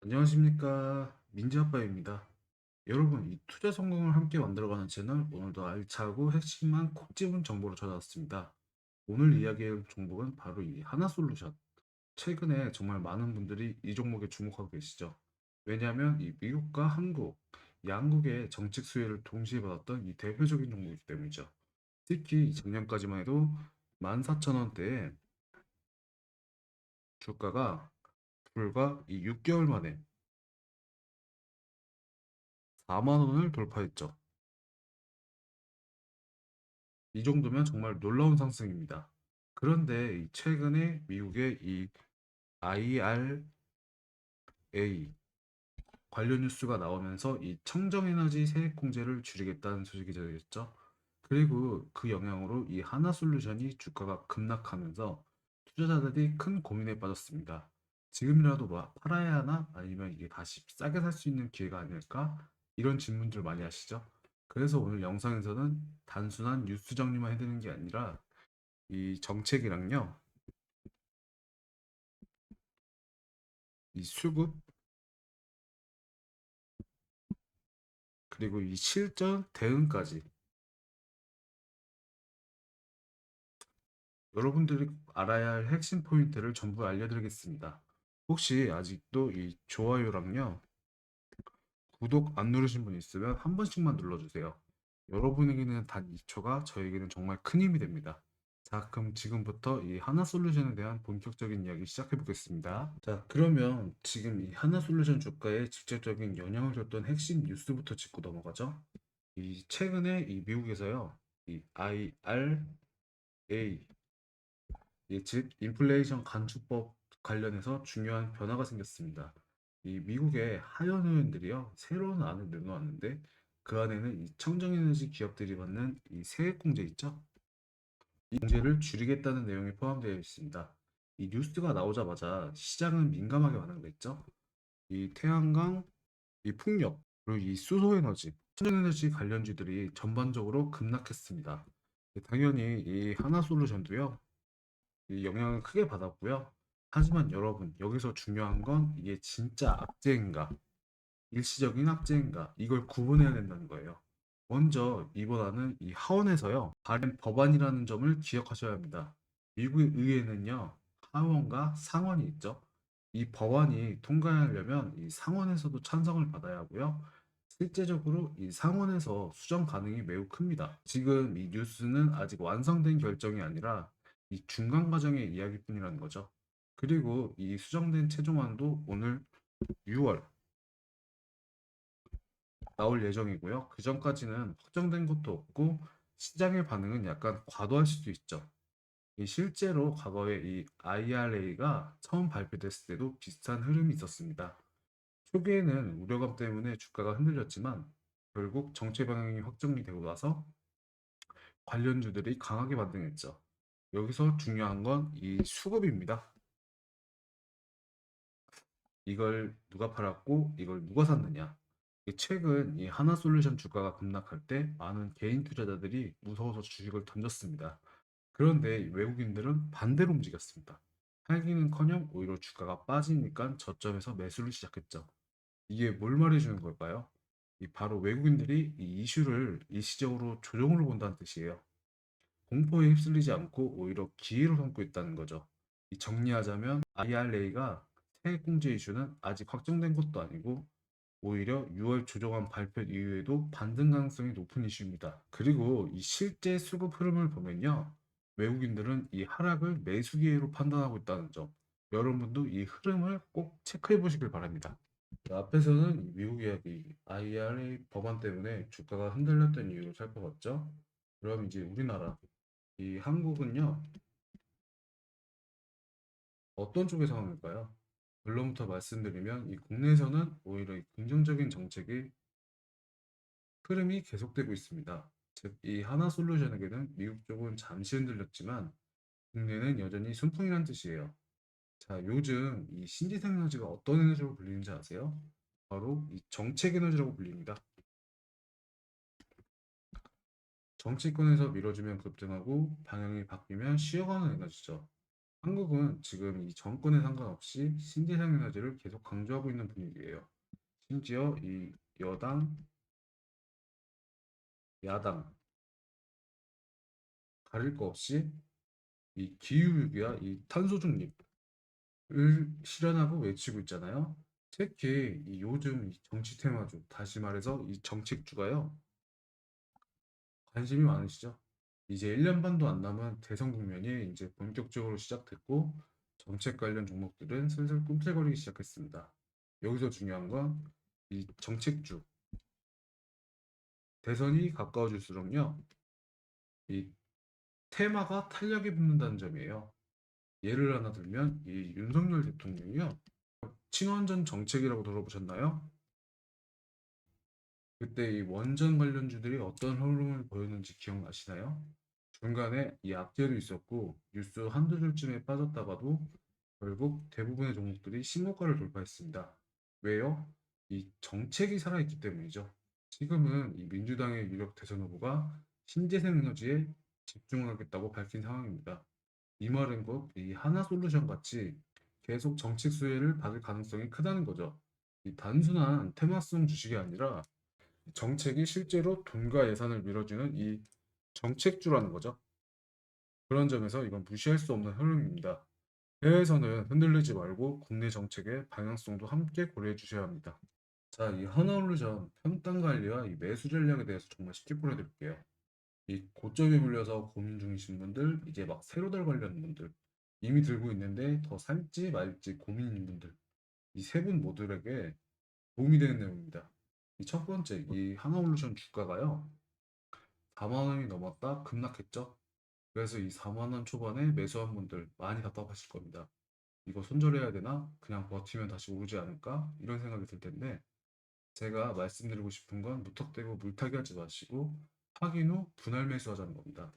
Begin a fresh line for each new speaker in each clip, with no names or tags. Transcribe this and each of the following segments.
안녕하십니까, 민지아빠입니다. 여러분, 이 투자 성공을 함께 만들어가는 채널, 오늘도 알차고 핵심만 콕 집은 정보로 찾아왔습니다. 오늘 이야기할 종목은 바로 이 하나솔루션. 최근에 정말 많은 분들이 이 종목에 주목하고 계시죠. 왜냐하면 이 미국과 한국, 양국의 정책 수혜를 동시에 받았던 이 대표적인 종목이기 때문이죠. 특히 작년까지만 해도 14,000원대에 주가가 불과 이 6개월 만에 4만 원을 돌파했죠. 이 정도면 정말 놀라운 상승입니다. 그런데 최근에 미국의 이 IRA 관련 뉴스가 나오면서 이 청정에너지 세액 공제를 줄이겠다는 소식이 전해졌죠. 그리고 그 영향으로 이 하나솔루션이 주가가 급락하면서 투자자들이 큰 고민에 빠졌습니다. 지금이라도 팔아야 하나? 아니면 이게 다시 싸게 살 수 있는 기회가 아닐까? 이런 질문들 많이 하시죠. 그래서 오늘 영상에서는 단순한 뉴스 정리만 해드리는 게 아니라 이 정책이랑요, 이 수급, 그리고 이 실전 대응까지 여러분들이 알아야 할 핵심 포인트를 전부 알려드리겠습니다. 혹시 아직도 이 좋아요랑요, 구독 안 누르신 분 있으면 한 번씩만 눌러주세요. 여러분에게는 단 2초가 저에게는 정말 큰 힘이 됩니다. 자, 그럼 지금부터 이 하나솔루션에 대한 본격적인 이야기 시작해 보겠습니다. 자, 그러면 지금 이 하나솔루션 주가에 직접적인 영향을 줬던 핵심 뉴스부터 짚고 넘어가죠. 이 최근에 이 미국에서요, 이 IRA, 즉 인플레이션 감축법 관련해서 중요한 변화가 생겼습니다. 이 미국의 하원 의원들이요, 새로운 안을 내놓았는데 그 안에는 이 청정에너지 기업들이 받는 이 세액 공제 있죠? 이 공제를 줄이겠다는 내용이 포함되어 있습니다. 이 뉴스가 나오자마자 시장은 민감하게 반응했죠. 이 태양광, 이 풍력, 그리고 이 수소에너지, 천연에너지 관련주들이 전반적으로 급락했습니다. 당연히 이 하나솔루션도요, 이 영향을 크게 받았고요. 하지만 여러분, 여기서 중요한 건 이게 진짜 악재인가, 일시적인 악재인가, 이걸 구분해야 된다는 거예요. 먼저 이번에는 이 하원에서요, 발행 법안이라는 점을 기억하셔야 합니다. 미국의 의회는요, 하원과 상원이 있죠. 이 법안이 통과하려면 이 상원에서도 찬성을 받아야 하고요. 실제적으로 이 상원에서 수정 가능이 매우 큽니다. 지금 이 뉴스는 아직 완성된 결정이 아니라 이 중간 과정의 이야기뿐이라는 거죠. 그리고 이 수정된 최종안도 오늘 6월 나올 예정이고요. 그 전까지는 확정된 것도 없고 시장의 반응은 약간 과도할 수도 있죠. 이 실제로 과거에 이 IRA가 처음 발표됐을 때도 비슷한 흐름이 있었습니다. 초기에는 우려감 때문에 주가가 흔들렸지만 결국 정책 방향이 확정이 되고 나서 관련주들이 강하게 반등했죠. 여기서 중요한 건 이 수급입니다. 이걸 누가 팔았고 이걸 누가 샀느냐. 최근 이 하나솔루션 주가가 급락할 때 많은 개인 투자자들이 무서워서 주식을 던졌습니다. 그런데 외국인들은 반대로 움직였습니다. 팔기는커녕 오히려 주가가 빠지니까 저점에서 매수를 시작했죠. 이게 뭘 말해주는 걸까요? 이 바로 외국인들이 이 이슈를 일시적으로 조정으로 본다는 뜻이에요. 공포에 휩쓸리지 않고 오히려 기회로 삼고 있다는 거죠. 이 정리하자면 IRA가 세액공제 이슈는 아직 확정된 것도 아니고 오히려 6월 조정안 발표 이후에도 반등 가능성이 높은 이슈입니다. 그리고 이 실제 수급 흐름을 보면요. 외국인들은 이 하락을 매수 기회로 판단하고 있다는 점. 여러분도 이 흐름을 꼭 체크해 보시길 바랍니다. 앞에서는 미국 이야기, IRA 법안 때문에 주가가 흔들렸던 이유를 살펴봤죠. 그럼 이제 우리나라, 이 한국은요, 어떤 쪽의 상황일까요? 결론부터 말씀드리면 이 국내에서는 오히려 이 긍정적인 정책이 흐름이 계속되고 있습니다. 즉, 이 하나솔루션에게는 미국 쪽은 잠시 흔들렸지만 국내는 여전히 순풍이란 뜻이에요. 자, 요즘 이 신재생 에너지가 어떤 에너지로 불리는지 아세요? 바로 이 정책 에너지라고 불립니다. 정치권에서 밀어주면 급등하고 방향이 바뀌면 쉬어가는 에너지죠. 한국은 지금 이 정권에 상관없이 신재생 에너지를 계속 강조하고 있는 분위기예요. 심지어 이 여당, 야당 가릴 거 없이 이 기후위기와 이 탄소 중립을 실현하고 외치고 있잖아요. 특히 이 요즘 이 정치 테마주, 다시 말해서 이 정책주가요. 관심이 많으시죠? 이제 1년 반도 안 남은 대선 국면이 이제 본격적으로 시작됐고 정책 관련 종목들은 슬슬 꿈틀거리기 시작했습니다. 여기서 중요한 건 이 정책주, 대선이 가까워질수록요, 이 테마가 탄력이 붙는다는 점이에요. 예를 하나 들면 이 윤석열 대통령이요. 친원전 정책이라고 들어보셨나요? 그때 이 원전 관련주들이 어떤 흐름을 보였는지 기억나시나요? 중간에 이 악재도 있었고 뉴스 한두 줄쯤에 빠졌다가도 결국 대부분의 종목들이 신고가를 돌파했습니다. 왜요? 이 정책이 살아있기 때문이죠. 지금은 이 민주당의 유력 대선 후보가 신재생 에너지에 집중하겠다고 밝힌 상황입니다. 이 말은 곧 이 하나솔루션 같이 계속 정책 수혜를 받을 가능성이 크다는 거죠. 이 단순한 테마성 주식이 아니라 정책이 실제로 돈과 예산을 밀어주는 이 정책주라는 거죠. 그런 점에서 이건 무시할 수 없는 흐름입니다. 해외에서는 흔들리지 말고 국내 정책의 방향성도 함께 고려해 주셔야 합니다. 자, 이 하나올루전 평단 관리와 이 매수 전략에 대해서 정말 쉽게 보여드릴게요. 이 고점에 물려서 고민 중이신 분들, 이제 막 세로달 관련 분들, 이미 들고 있는데 더 살지 말지 고민인 분들, 이 세 분 모두에게 도움이 되는 내용입니다. 이 첫 번째, 이 하나올루션 주가가요, 4만 원이 넘었다 급락했죠. 그래서 이 4만 원 초반에 매수한 분들 많이 답답하실 겁니다. 이거 손절해야 되나? 그냥 버티면 다시 오르지 않을까? 이런 생각이 들 텐데 제가 말씀드리고 싶은 건 무턱대고 물타기 하지 마시고 확인 후 분할 매수하자는 겁니다.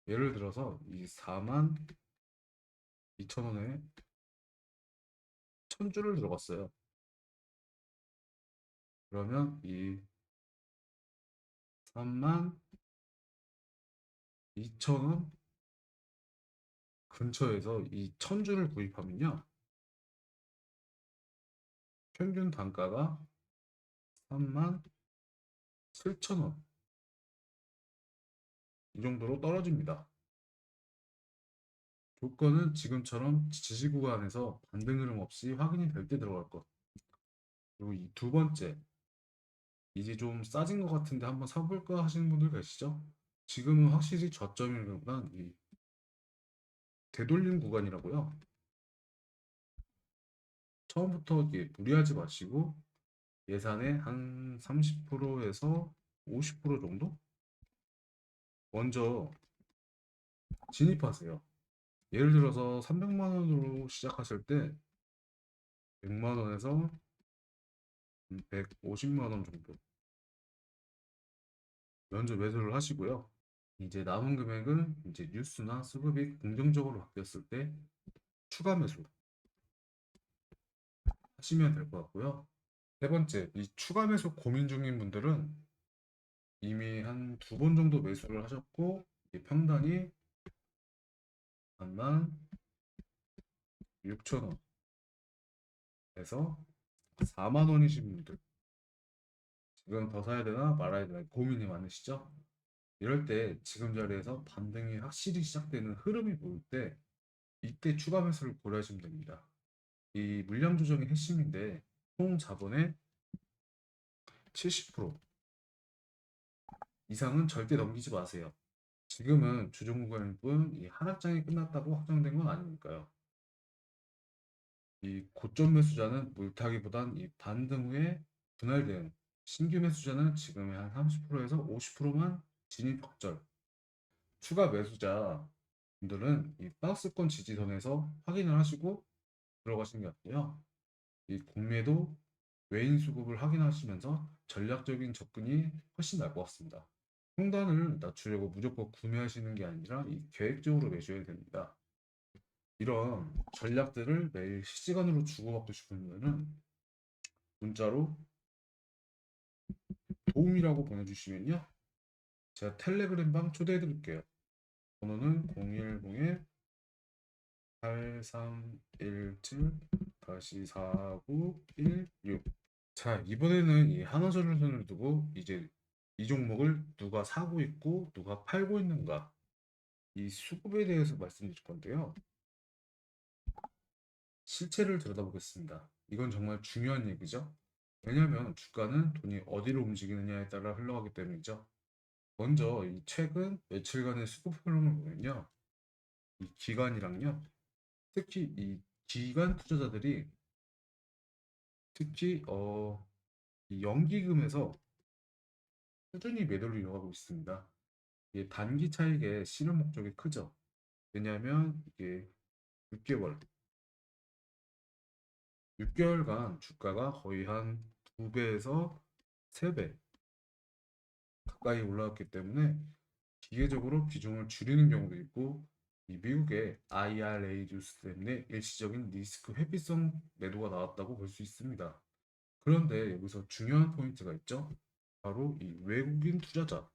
예를 들어서 이 4만 2천 원에 1000주를 들어갔어요. 그러면 이 3만 2천 원 근처에서 이 1000주를 구입하면요. 평균 단가가 3만 7천 원 이 정도로 떨어집니다. 조건은 지금처럼 지지 구간에서 반등 흐름 없이 확인이 될 때 들어갈 것. 그리고 이 두 번째, 이제 좀 싸진 것 같은데 한번 사볼까 하시는 분들 계시죠? 지금은 확실히 저점이보단 이 되돌림 구간이라고요. 처음부터 이게 무리하지 마시고 예산의 한 30%에서 50% 정도 먼저 진입하세요. 예를 들어서 300만 원으로 시작하실 때 100만 원에서 150만 원 정도 먼저 매수를 하시고요. 이제 남은 금액은 이제 뉴스나 수급이 긍정적으로 바뀌었을 때 추가 매수 하시면 될 것 같고요. 세 번째, 이 추가 매수 고민 중인 분들은 이미 한 두 번 정도 매수를 하셨고 이 평단이 한만 6천 원에서 4만 원이신 분들 지금 더 사야 되나 말아야 되나 고민이 많으시죠? 이럴 때 지금 자리에서 반등이 확실히 시작되는 흐름이 보일 때 이때 추가 매수를 고려하시면 됩니다. 이 물량 조정이 핵심인데 총 자본의 70% 이상은 절대 넘기지 마세요. 지금은 주종 구간일 뿐 이 하락장이 끝났다고 확정된 건 아니니까요. 이 고점 매수자는 물타기보단 이 반등 후에 분할된 신규 매수자는 지금의 한 30%에서 50%만 진입 확절. 추가 매수자 분들은 이 박스권 지지선에서 확인을 하시고 들어가시는 게 같고요. 이 국내도 외인 수급을 확인하시면서 전략적인 접근이 훨씬 나을 것 같습니다. 평단을 낮추려고 무조건 구매하시는 게 아니라 이 계획적으로 매수해야 됩니다. 이런 전략들을 매일 실시간으로 주고받고 싶은 분들은 문자로 도움이라고 보내주시면요. 제가 텔레그램 방 초대해 드릴게요. 번호는 010 8317 다시 4916. 자, 이번에는 이 하나솔루션을 두고 이제 이 종목을 누가 사고 있고 누가 팔고 있는가, 이 수급에 대해서 말씀드릴 건데요. 실체를 들여다보겠습니다. 이건 정말 중요한 얘기죠. 왜냐하면 주가는 돈이 어디로 움직이느냐에 따라 흘러가기 때문이죠. 먼저 이 최근 며칠간의 수급 흐름을 보면요. 이 기관이랑요. 특히 이 기관 투자자들이 특히 이 연기금에서 꾸준히 매도를 이어가고 있습니다. 이게 단기 차익의 실현 목적이 크죠. 왜냐하면 이게 6개월, 6개월간 주가가 거의 한 2배에서 3배 가까이 올라왔기 때문에 기계적으로 비중을 줄이는 경우도 있고, 이 미국의 IRA 뉴스 때문에 일시적인 리스크 회피성 매도가 나왔다고 볼 수 있습니다. 그런데 여기서 중요한 포인트가 있죠. 바로 이 외국인 투자자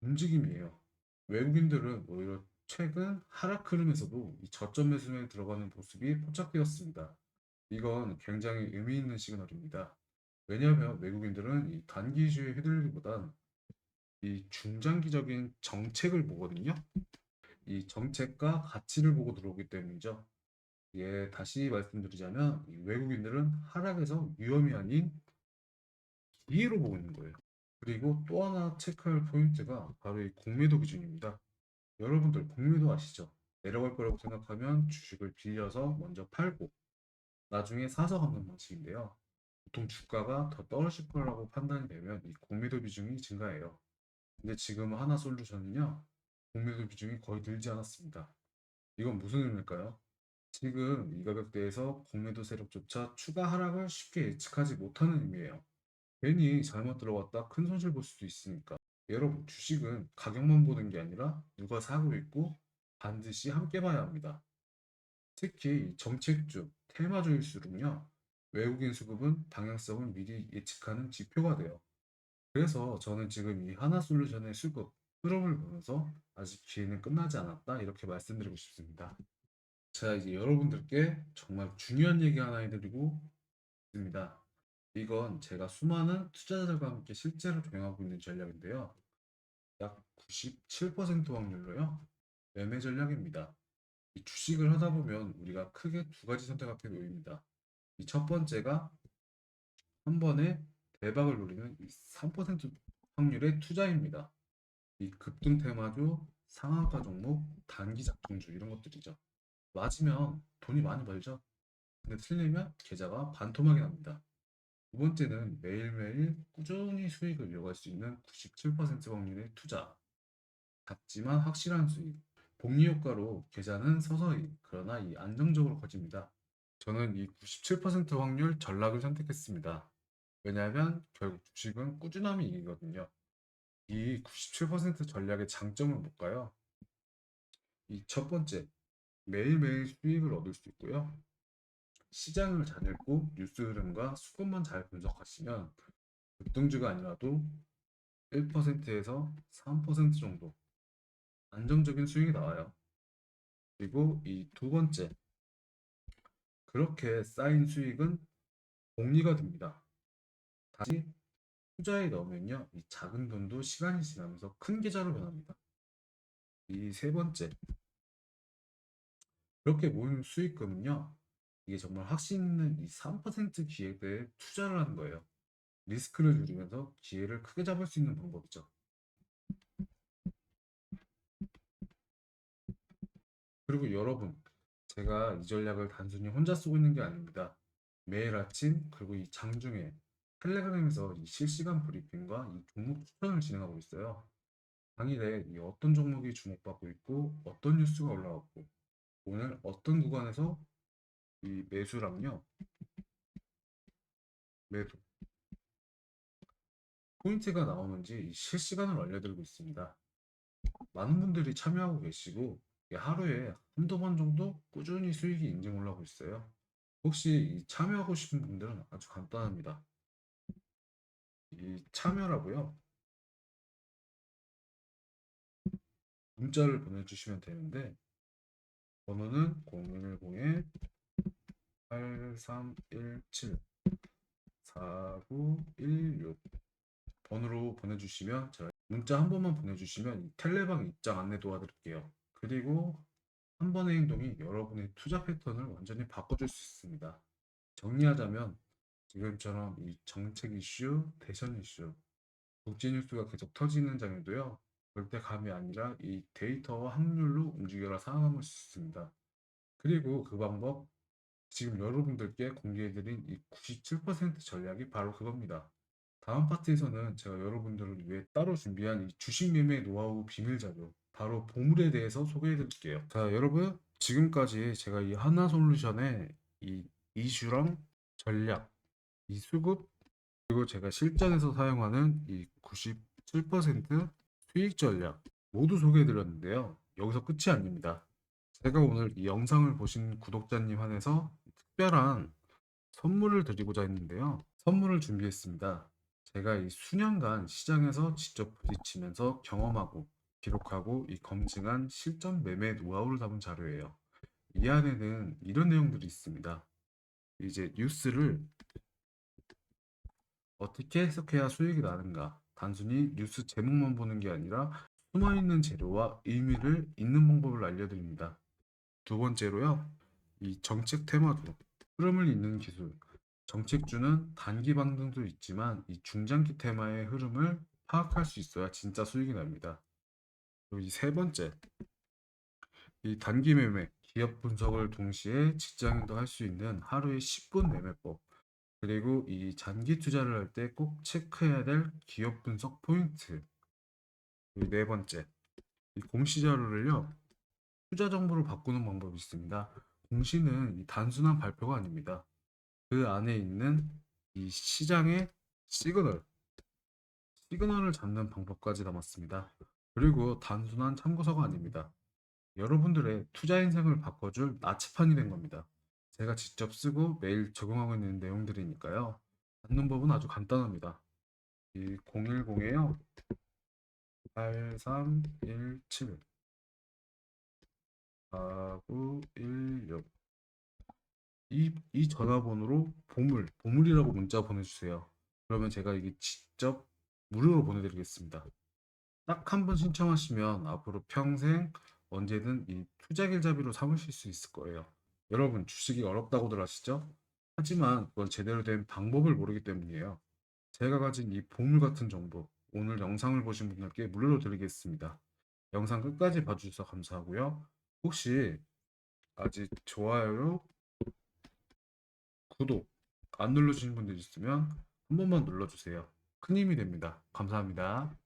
움직임이에요. 외국인들은 오히려 최근 하락 흐름에서도 이 저점 매수에 들어가는 모습이 포착되었습니다. 이건 굉장히 의미 있는 시그널입니다. 왜냐하면 외국인들은 이 단기 이슈에 휘둘리기보단 이 중장기적인 정책을 보거든요. 이 정책과 가치를 보고 들어오기 때문이죠. 예, 다시 말씀드리자면 이 외국인들은 하락에서 위험이 아닌 기회로 보고 있는 거예요. 그리고 또 하나 체크할 포인트가 바로 이 공매도 기준입니다. 여러분들 공매도 아시죠? 내려갈 거라고 생각하면 주식을 빌려서 먼저 팔고 나중에 사서 갚는 방식인데요. 보통 주가가 더 떨어질 거라고 판단이 되면 이 공매도 비중이 증가해요. 근데 지금 하나솔루션은요, 공매도 비중이 거의 늘지 않았습니다. 이건 무슨 의미일까요? 지금 이 가격대에서 공매도 세력조차 추가 하락을 쉽게 예측하지 못하는 의미예요. 괜히 잘못 들어갔다 큰 손실 볼 수도 있으니까. 여러분, 주식은 가격만 보는 게 아니라 누가 사고 있고 반드시 함께 봐야 합니다. 특히 정책주, 테마주일수록요, 외국인 수급은 방향성을 미리 예측하는 지표가 돼요. 그래서 저는 지금 이 하나솔루션의 수급 흐름을 보면서 아직 기회는 끝나지 않았다, 이렇게 말씀드리고 싶습니다. 제가 이제 여러분들께 정말 중요한 얘기 하나 해드리고 있습니다. 이건 제가 수많은 투자자들과 함께 실제로 적용하고 있는 전략인데요. 약 97% 확률로요, 매매 전략입니다. 이 주식을 하다 보면 우리가 크게 두 가지 선택 앞에 놓입니다. 이 첫 번째가 한 번에 대박을 노리는 이 3% 확률의 투자입니다. 이 급등 테마주, 상한가 종목, 단기 작동주 이런 것들이죠. 맞으면 돈이 많이 벌죠. 근데 틀리면 계좌가 반토막이 납니다. 두 번째는 매일매일 꾸준히 수익을 이어갈 수 있는 97% 확률의 투자. 작지만 확실한 수익. 복리 효과로 계좌는 서서히 그러나 이 안정적으로 커집니다. 저는 이 97% 확률 전략을 선택했습니다. 왜냐하면 결국 주식은 꾸준함이 이기거든요. 이 97% 전략의 장점은 뭘까요? 이 첫 번째, 매일매일 수익을 얻을 수 있고요. 시장을 잘 읽고 뉴스 흐름과 수급만 잘 분석하시면 급등주가 아니라도 1%에서 3% 정도 안정적인 수익이 나와요. 그리고 이 두 번째, 그렇게 쌓인 수익은 복리가 됩니다. 다시 투자에 넣으면요, 이 작은 돈도 시간이 지나면서 큰 계좌로 변합니다. 이 세 번째, 그렇게 모인 수익금은요, 이게 정말 확신 있는 이 3% 기회에 투자를 하는 거예요. 리스크를 줄이면서 기회를 크게 잡을 수 있는 방법이죠. 그리고 여러분, 제가 이 전략을 단순히 혼자 쓰고 있는 게 아닙니다. 매일 아침 그리고 이 장중에 텔레그램에서 이 실시간 브리핑과 이 종목 추천을 진행하고 있어요. 당일에 이 어떤 종목이 주목받고 있고 어떤 뉴스가 올라왔고 오늘 어떤 구간에서 이 매수랑요, 매도 포인트가 나오는지 실시간으로 알려드리고 있습니다. 많은 분들이 참여하고 계시고 하루에 한두 번 정도 꾸준히 수익이 인증 올라오고 있어요. 혹시 이 참여하고 싶은 분들은 아주 간단합니다. 이 참여라고요, 문자를 보내주시면 되는데 번호는 010-8317 4916 번호로 보내주시면 제가 문자 한 번만 보내주시면 이 텔레방 입장 안내 도와드릴게요. 그리고 한 번의 행동이 여러분의 투자 패턴을 완전히 바꿔줄 수 있습니다. 정리하자면 지금처럼 이 정책 이슈, 대선 이슈, 국제 뉴스가 계속 터지는 장에도요. 절대 감이 아니라 이 데이터와 확률로 움직여라 살아남을 수 있습니다. 그리고 그 방법 지금 여러분들께 공개해드린 이 97% 전략이 바로 그겁니다. 다음 파트에서는 제가 여러분들을 위해 따로 준비한 이 주식 매매 노하우 비밀 자료, 바로 보물에 대해서 소개해 드릴게요. 자, 여러분, 지금까지 제가 이 하나솔루션의 이 이슈랑 전략, 이 수급, 그리고 제가 실전에서 사용하는 이 97% 수익 전략 모두 소개해 드렸는데요. 여기서 끝이 아닙니다. 제가 오늘 이 영상을 보신 구독자님 한해서 특별한 선물을 드리고자 했는데요. 선물을 준비했습니다. 제가 이 수년간 시장에서 직접 부딪히면서 경험하고 기록하고 이 검증한 실전 매매 노하우를 담은 자료예요. 이 안에는 이런 내용들이 있습니다. 이제 뉴스를 어떻게 해석해야 수익이 나는가? 단순히 뉴스 제목만 보는 게 아니라 숨어있는 재료와 의미를 읽는 방법을 알려드립니다. 두 번째로요, 이 정책 테마도 흐름을 잇는 기술. 정책주는 단기 방등도 있지만 이 중장기 테마의 흐름을 파악할 수 있어야 진짜 수익이 납니다. 그리고 이 세 번째, 이 단기 매매, 기업 분석을 동시에 직장인도 할 수 있는 하루에 10분 매매법. 그리고 이 장기 투자를 할 때 꼭 체크해야 될 기업 분석 포인트. 그리고 네 번째, 이 공시 자료를요, 투자 정보로 바꾸는 방법이 있습니다. 공시는 이 단순한 발표가 아닙니다. 그 안에 있는 이 시장의 시그널, 시그널을 잡는 방법까지 담았습니다. 그리고 단순한 참고서가 아닙니다. 여러분들의 투자 인생을 바꿔줄 나치판이 된 겁니다. 제가 직접 쓰고 매일 적용하고 있는 내용들이니까요. 받는 법은 아주 간단합니다. 이 010에요. 8317 4916 이 전화번호로 보물이라고 문자 보내주세요. 그러면 제가 이게 직접 무료로 보내드리겠습니다. 딱 한 번 신청하시면 앞으로 평생 언제든 이 투자 길잡이로 삼으실 수 있을 거예요. 여러분, 주식이 어렵다고들 하시죠? 하지만 그걸 제대로 된 방법을 모르기 때문이에요. 제가 가진 이 보물 같은 정보, 오늘 영상을 보신 분들께 무료로 드리겠습니다. 영상 끝까지 봐주셔서 감사하고요. 혹시 아직 좋아요, 구독 안 눌러주신 분들 있으면 한 번만 눌러주세요. 큰 힘이 됩니다. 감사합니다.